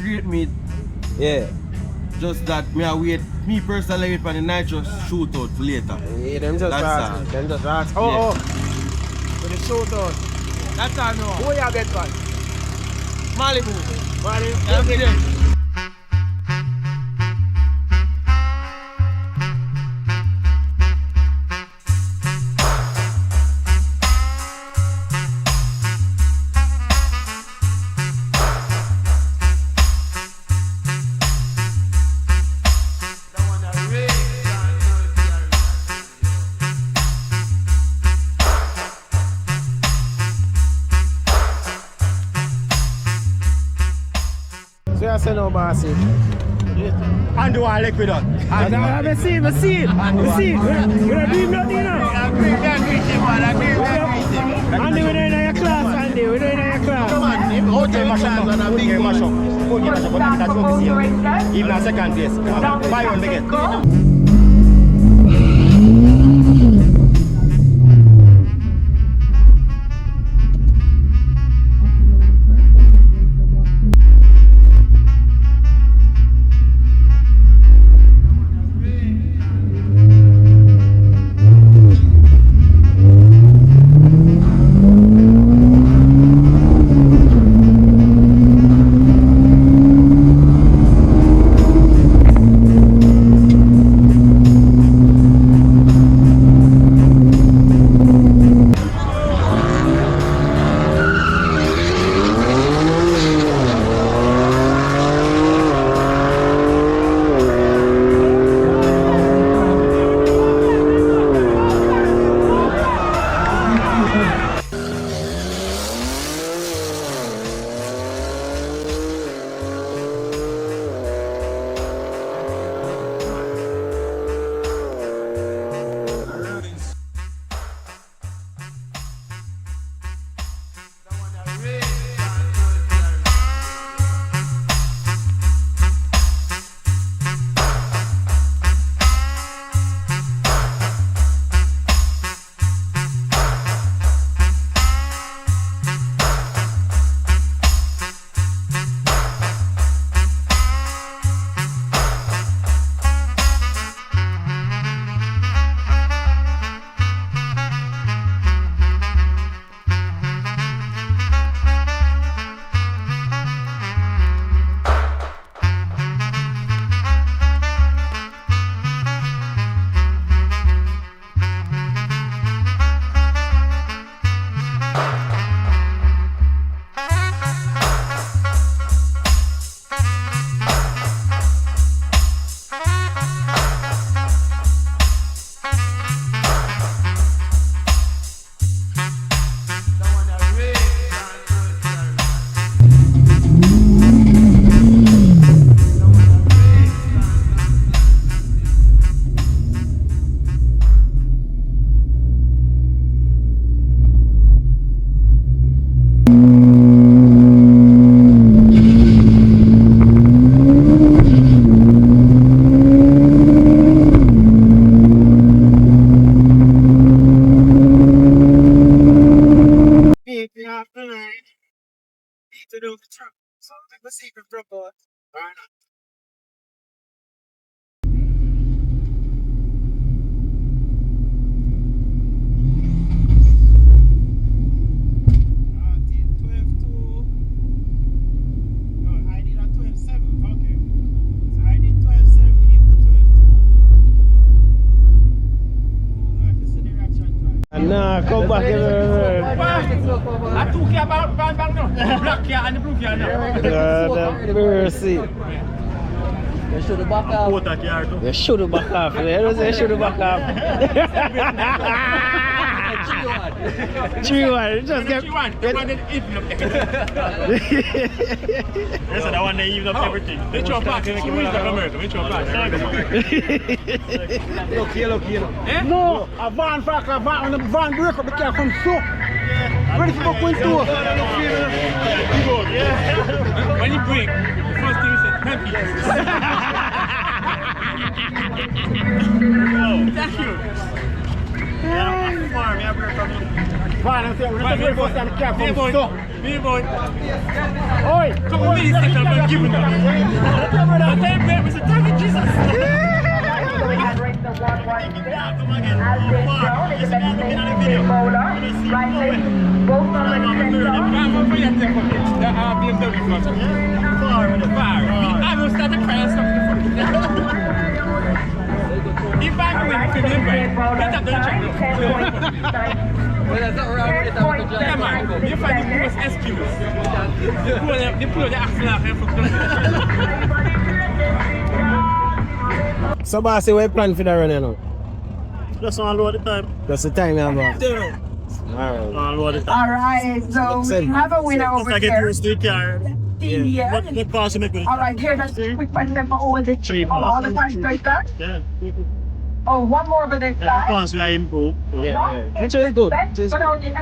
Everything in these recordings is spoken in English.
great meat. Yeah. Just that me personally wait for the nitrous shootout for later. Yeah, them just rats. Them just rats. Oh, Yeah. oh. For the shootout. That's all no. Who you get one? Malibu. Malibu. So you say no, bossy? And do one liquid up. I see it. We're not doing nothing now. Andy, we're in your class, Andy. We're in your class. Come on, okay, mash up. Okay, mash up. Okay, mash up. That's what we see. Even a second place. Buy one, begin. To do the truck. So the secret proper. Alright. Nah, come back here. I took you about bang no. Black here and the blue here now. God mercy. You should have back off. You should have back off. You should have back off. 3-1. Just get 3-1. The one that even up everything. That's the one that even up everything. Which one back? Which one America? Which one back? Look. No, a van back, a van, and the van break up the car from so. Ready for going to? When you break, the first thing you say, happy. Oh, thank you. Yeah, farm, Van and say, we're not going to stand care from so. Me boy. Oi! Come on, please, take up giving them. I tell you, Mr. Thank you, Jesus. I will start to cry something. If I win, if you win, let up the check. Well, that's not wrong with it. I'm going to Yeah, man, you find the most excuse. They pull the axle So, boss, what you plan for the run now? Just on load the time. That's the time, yeah, boss. Alright. On load the time. Alright, so we have a winner over I get here. used to the car. Yeah. What cost you make with it? Alright, here, that's quick one them over the cheap. All the time like that. Yeah. Oh, one more over the side. Cost we improve. Yeah. Actually, good. Just But only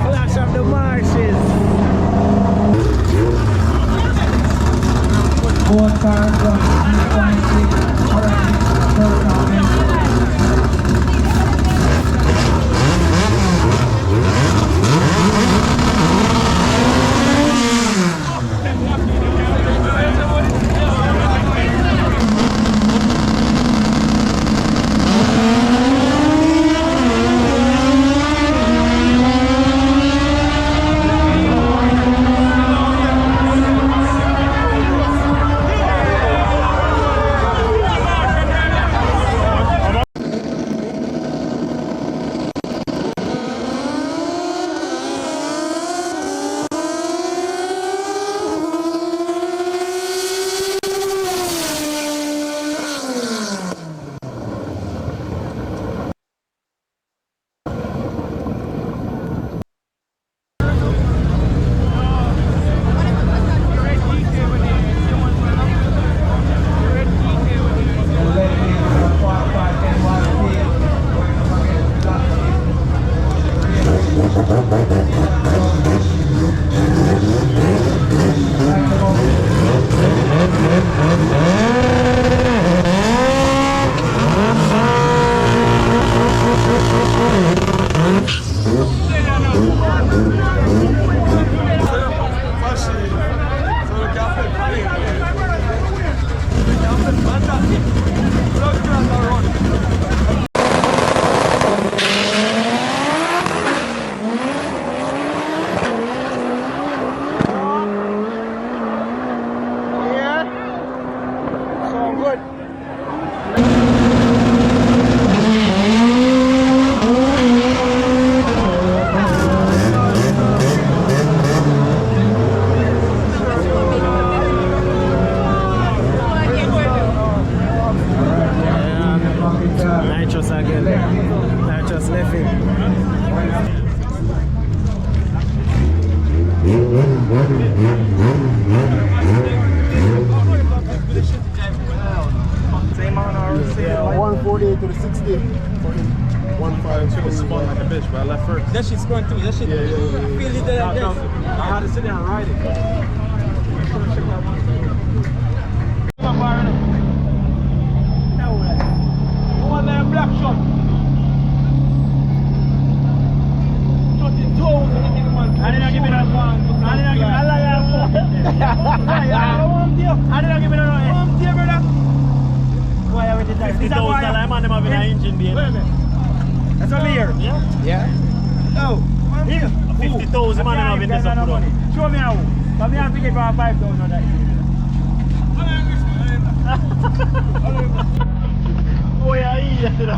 Clash of the Marshes. Nitrous again. Nitrous left it. Same on our 148 to the 60. 1.5 to the spot like a bitch, but I left first. That shit's going through. That shit. Yeah. Feel it there. No, I had to sit there and ride it. Black shot. 30 toes in the nigga man. I didn't give it a phone. I didn't give it a phone. I didn't give it a phone. Brother. Why are we did that? 50,000 I'm on them having an engine being. That's what we hear. Yeah? Yeah. No. 50,000 man having this up. Show me how. But me have to get for 5,000 on that. Oh yeah, yeah.